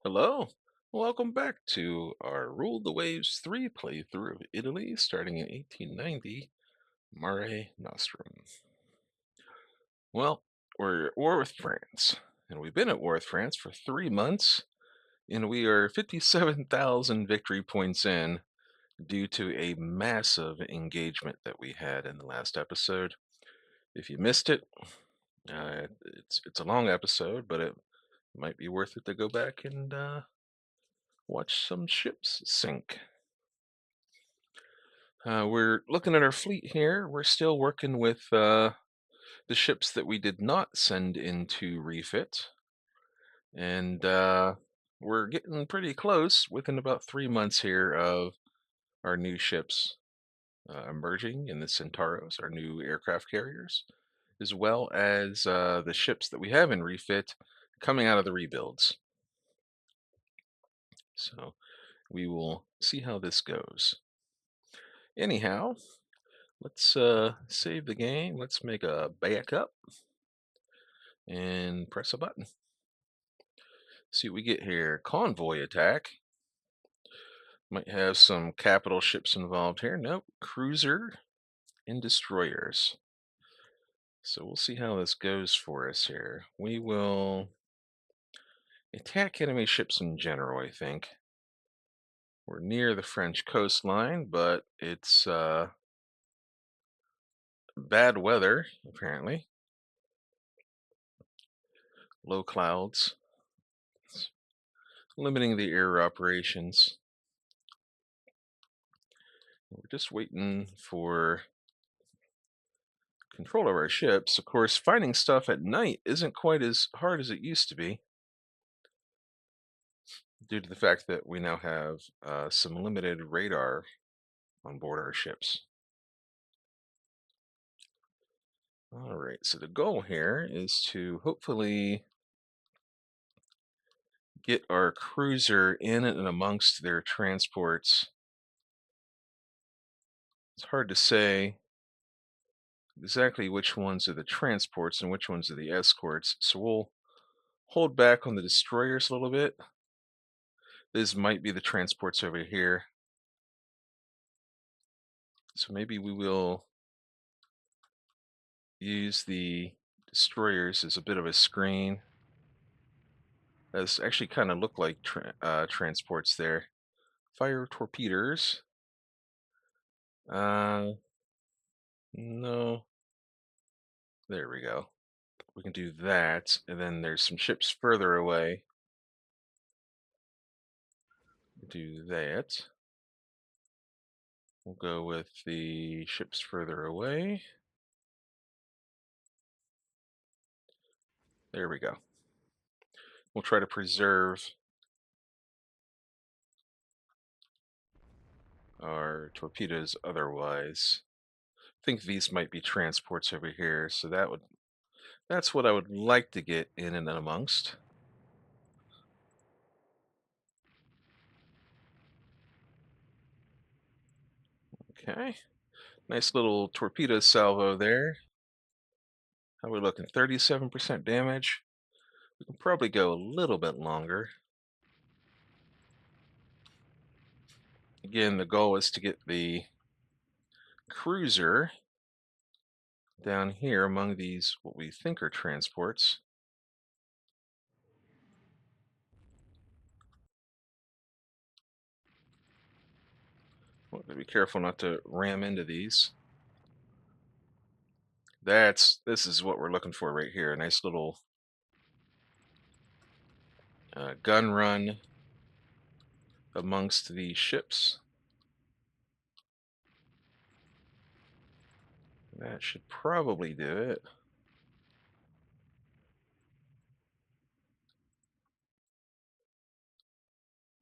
Hello, welcome back to our Rule the Waves 3 playthrough of Italy starting in 1890, Mare Nostrum. Well, we're at war with France, and we've been at war with France for 3 months, and we are 57,000 victory points in due to a massive engagement that we had in the last episode. If you missed it, it's a long episode, but it might be worth it to go back and watch some ships sink. We're looking at our fleet here. We're still working with the ships that we did not send into refit, and we're getting pretty close within about 3 months here of our new ships emerging in the Centauros, our new aircraft carriers, as well as the ships that we have in refit coming out of the rebuilds. So we will see how this goes. Anyhow, let's save the game. Let's make a backup and press a button. See what we get here. Convoy attack. Might have some capital ships involved here. Nope. Cruiser and destroyers. So we'll see how this goes for us here. We will attack enemy ships in general, I think. We're near the French coastline, but it's bad weather, apparently. Low clouds. It's limiting the air operations. We're just waiting for control of our ships. Of course, finding stuff at night isn't quite as hard as it used to be due to the fact that we now have some limited radar on board our ships. All right, so the goal here is to hopefully get our cruiser in and amongst their transports. It's hard to say exactly which ones are the transports and which ones are the escorts, so we'll hold back on the destroyers a little bit. This might be the transports over here. So maybe we will use the destroyers as a bit of a screen. Those actually kind of look like transports there. Fire torpedoes. No. There we go. We can do that, and then there's some ships further away. Do that. We'll go with the ships further away. There we go. We'll try to preserve our torpedoes otherwise. I think these might be transports over here, so that's what I would like to get in and amongst. Okay. Nice little torpedo salvo there. How are we looking? 37% damage. We can probably go a little bit longer. Again, the goal is to get the cruiser down here among these, what we think are transports. Well, be careful not to ram into these. This is what we're looking for right here. A nice little gun run amongst the ships. That should probably do it.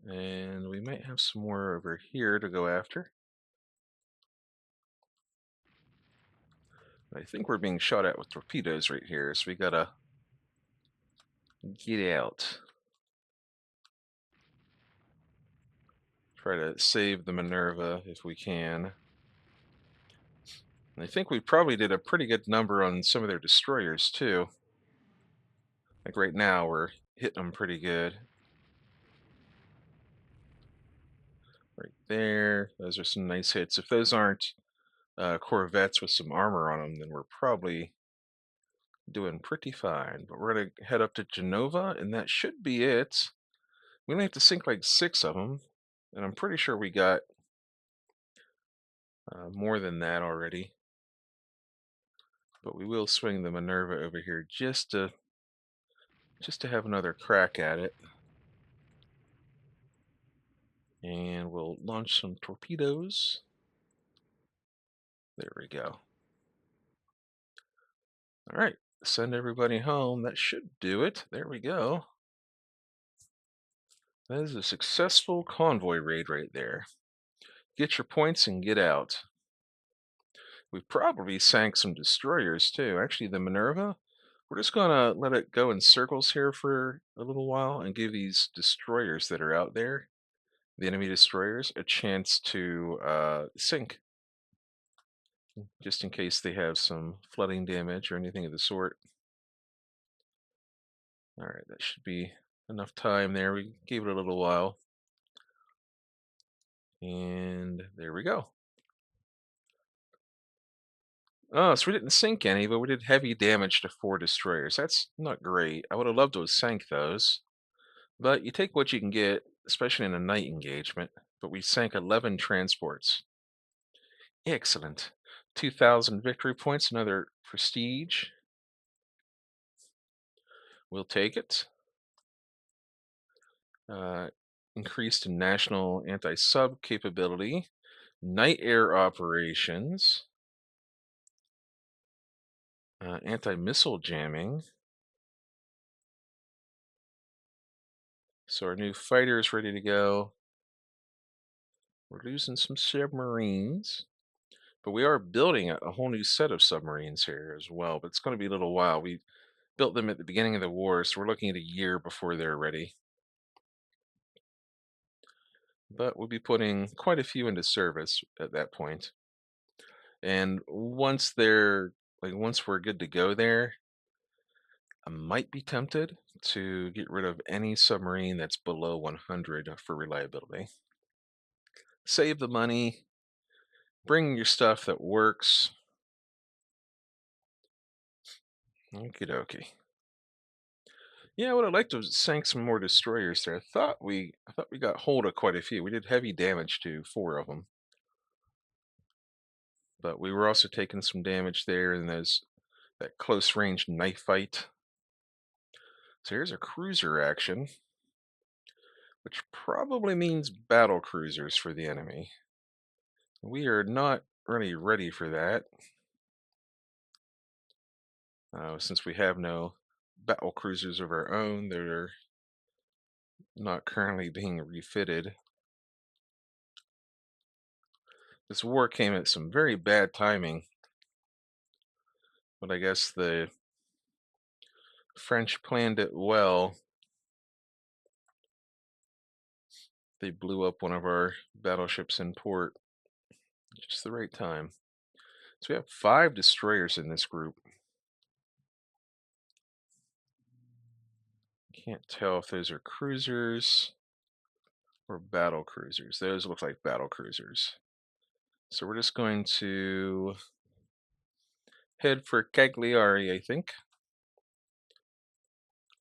And we might have some more over here to go after. I think we're being shot at with torpedoes right here, so we gotta get out. Try to save the Minerva if we can. And I think we probably did a pretty good number on some of their destroyers too. Like right now, we're hitting them pretty good. right there. Those are some nice hits. If those aren't corvettes with some armor on them, then we're probably doing pretty fine. But we're going to head up to Genova, and that should be it. We only have to sink like 6 of them, and I'm pretty sure we got more than that already. But we will swing the Minerva over here just to have another crack at it. And we'll launch some torpedoes. There we go. All right, send everybody home. That should do it. There we go. That is a successful convoy raid right there. Get your points and get out. We probably sank some destroyers too. Actually, the Minerva, we're just gonna let it go in circles here for a little while and give these destroyers that are out there, the enemy destroyers, a chance to sink, just in case they have some flooding damage or anything of the sort. All right, that should be enough time there. We gave it a little while. And there we go. Oh, so we didn't sink any, but we did heavy damage to 4 destroyers. That's not great. I would have loved to have sank those. But you take what you can get, especially in a night engagement. But we sank 11 transports. Excellent. 2,000 victory points, another prestige. We'll take it. Uh, increased national anti-sub capability. Night air operations. Anti-missile jamming. So our new fighter is ready to go. We're losing some submarines, but we are building a whole new set of submarines here as well. But it's going to be a little while. We built them at the beginning of the war, so we're looking at a year before they're ready. But we'll be putting quite a few into service at that point. And once we're good to go there, I might be tempted to get rid of any submarine that's below 100 for reliability. Save the money, bring your stuff that works. Okie dokie. Yeah, I would have liked to have sank some more destroyers there. I thought we got hold of quite a few. We did heavy damage to 4 of them. But we were also taking some damage there in that close range knife fight. So here's a cruiser action, which probably means battle cruisers for the enemy. We are not really ready for that, since we have no battle cruisers of our own. They're not currently being refitted. This war came at some very bad timing, but I guess the French planned it well. They blew up one of our battleships in port just the right time. So we have 5 destroyers in this group. Can't tell if those are cruisers or battle cruisers. Those look like battle cruisers. So we're just going to head for Cagliari, I think.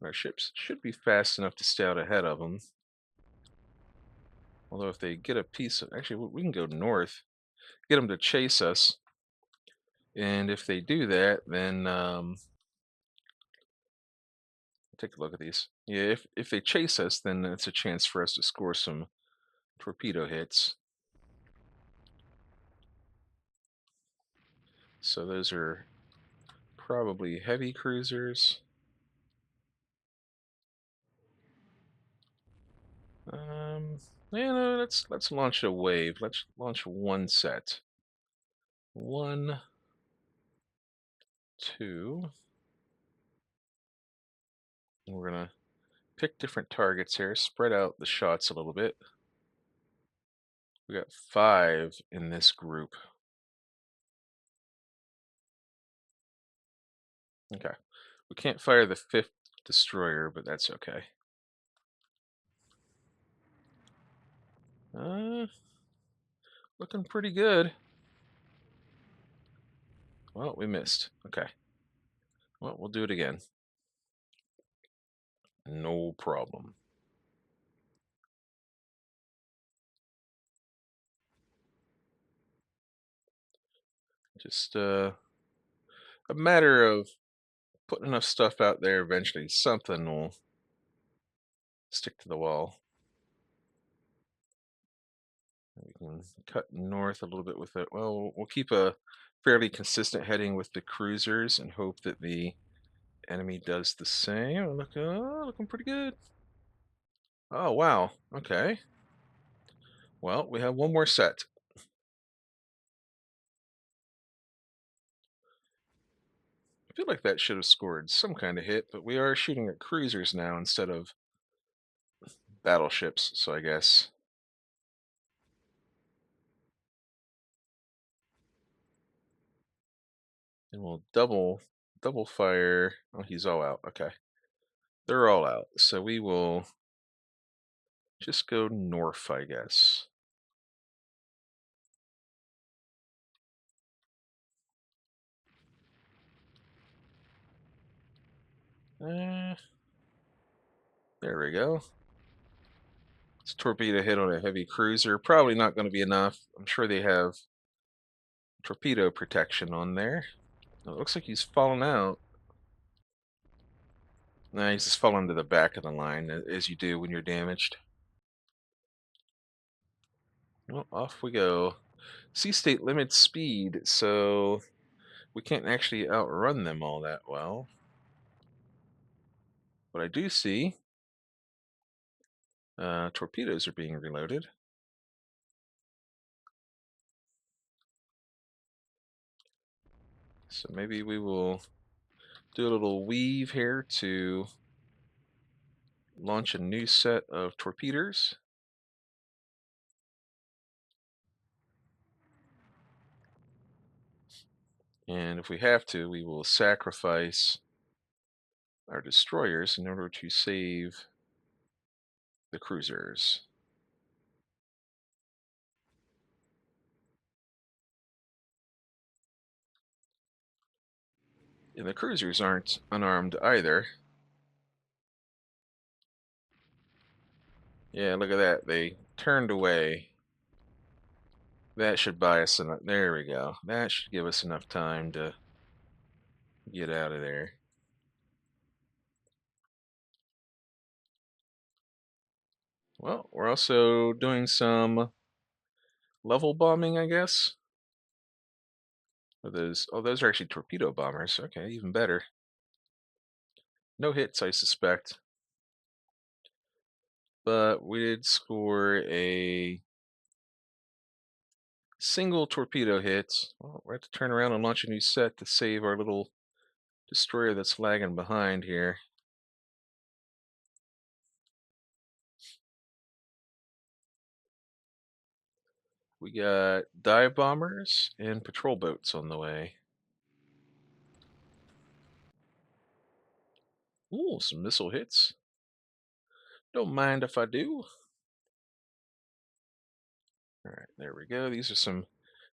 Our ships should be fast enough to stay out ahead of them. Although if they get a piece of... Actually, we can go north. Get them to chase us. And if they do that, then... take a look at these. Yeah, if they chase us, then it's a chance for us to score some torpedo hits. So those are probably heavy cruisers. Yeah, no, let's launch a wave. Let's launch one set. 1, 2. We're gonna pick different targets here, spread out the shots a little bit. We got 5 in this group. Okay. We can't fire the 5th destroyer, but that's okay. Uh, looking pretty good. Well, we missed. Okay. Well, we'll do it again. No problem. Just a matter of putting enough stuff out there. Eventually, something will stick to the wall. We can cut north a little bit with it. Well, we'll keep a fairly consistent heading with the cruisers and hope that the enemy does the same. Looking pretty good. Oh, wow. Okay. Well, we have one more set. I feel like that should have scored some kind of hit, but we are shooting at cruisers now instead of battleships, so I guess. And we'll double fire. Oh, he's all out. Okay. They're all out. So we will just go north, I guess. Eh, there we go. It's torpedo hit on a heavy cruiser. Probably not going to be enough. I'm sure they have torpedo protection on there. Oh, it looks like he's fallen out. Nah, he's just fallen to the back of the line, as you do when you're damaged. Well, off we go. Sea state limits speed, so we can't actually outrun them all that well. But I do see torpedoes are being reloaded. So maybe we will do a little weave here to launch a new set of torpedoes. And if we have to, we will sacrifice our destroyers in order to save the cruisers. And the cruisers aren't unarmed either. Yeah, look at that. They turned away. That should buy us enough. There we go. That should give us enough time to get out of there. Well, we're also doing some level bombing, I guess. Those are actually torpedo bombers. Okay, even better. No hits, I suspect. But we did score a single torpedo hit. Well, we have to turn around and launch a new set to save our little destroyer that's lagging behind here. We got dive bombers and patrol boats on the way. Ooh, some missile hits. Don't mind if I do. All right, there we go. These are some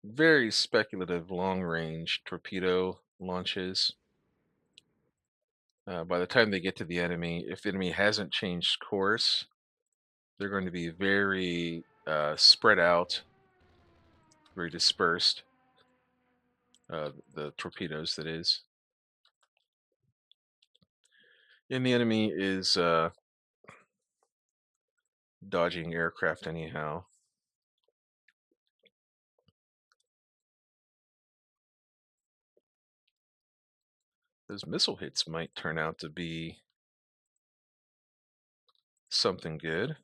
very speculative long-range torpedo launches. By the time they get to the enemy, if the enemy hasn't changed course, they're going to be very spread out, very dispersed. The torpedoes, that is. And the enemy is dodging aircraft anyhow. Those missile hits might turn out to be something good.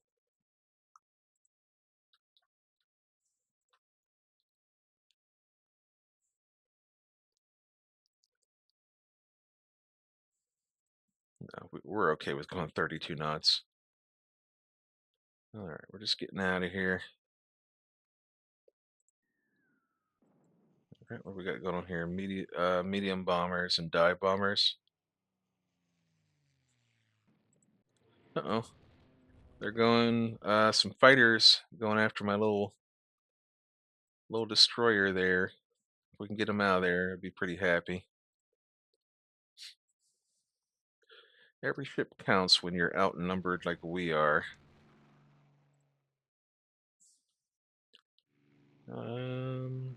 No, we're okay with going 32 knots. All right, we're just getting out of here. All right, what we got going on here? Medium bombers and dive bombers. Uh-oh. They're going, some fighters going after my little destroyer there. If we can get them out of there, I'd be pretty happy. Every ship counts when you're outnumbered like we are. Um,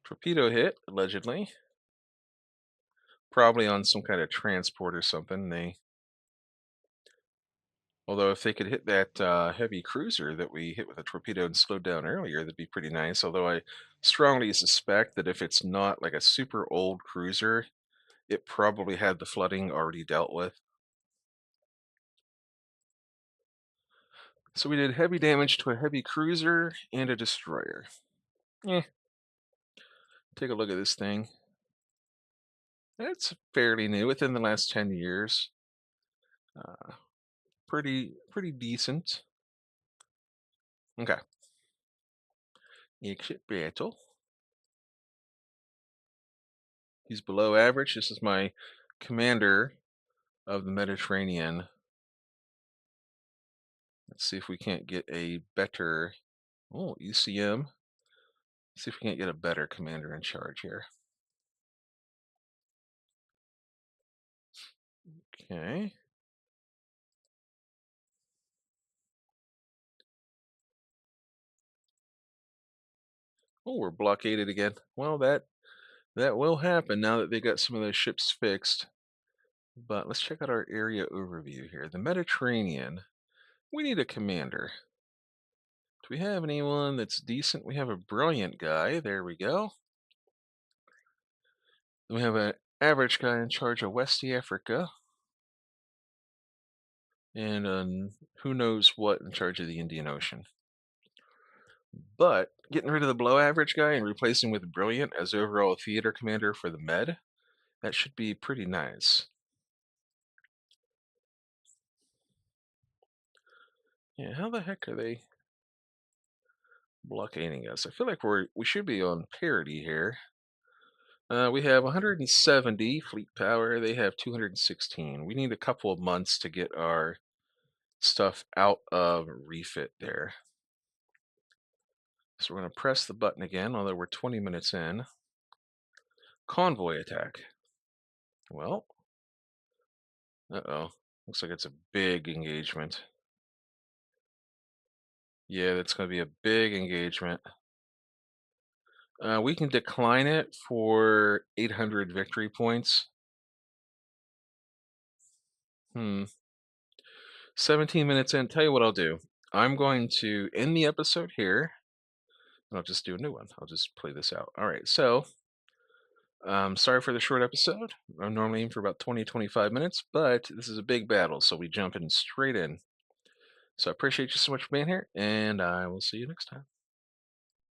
Torpedo hit, allegedly. Probably on some kind of transport or something. Although if they could hit that heavy cruiser that we hit with a torpedo and slowed down earlier, that'd be pretty nice. Although I strongly suspect that if it's not like a super old cruiser, it probably had the flooding already dealt with. So we did heavy damage to a heavy cruiser and a destroyer. Eh, take a look at this thing. It's fairly new, within the last 10 years. Uh, pretty decent. Okay. Exit battle. He's below average. This is my commander of the Mediterranean. Let's see if we can't get a better. Oh, ECM. See if we can't get a better commander in charge here. Okay. Oh, we're blockaded again. Well, that will happen now that they got some of those ships fixed. But let's check out our area overview here. The Mediterranean. We need a commander. Do we have anyone that's decent? We have a brilliant guy. There we go. We have an average guy in charge of West Africa. And who knows what in charge of the Indian Ocean. But getting rid of the below average guy and replacing with brilliant as overall theater commander for the Med, that should be pretty nice. Yeah, how the heck are they blockading us? I feel like we should be on parity here. We have 170 fleet power. They have 216. We need a couple of months to get our stuff out of refit there. So we're going to press the button again, although we're 20 minutes in. Convoy attack. Well, uh-oh. Looks like it's a big engagement. Yeah, that's going to be a big engagement. We can decline it for 800 victory points. 17 minutes in. Tell you what I'll do. I'm going to end the episode here. And I'll just do a new one. I'll just play this out. All right, so sorry for the short episode. I'm normally aiming for about 20-25 minutes, but this is a big battle, so we jump in straight in. So I appreciate you so much for being here, and I will see you next time.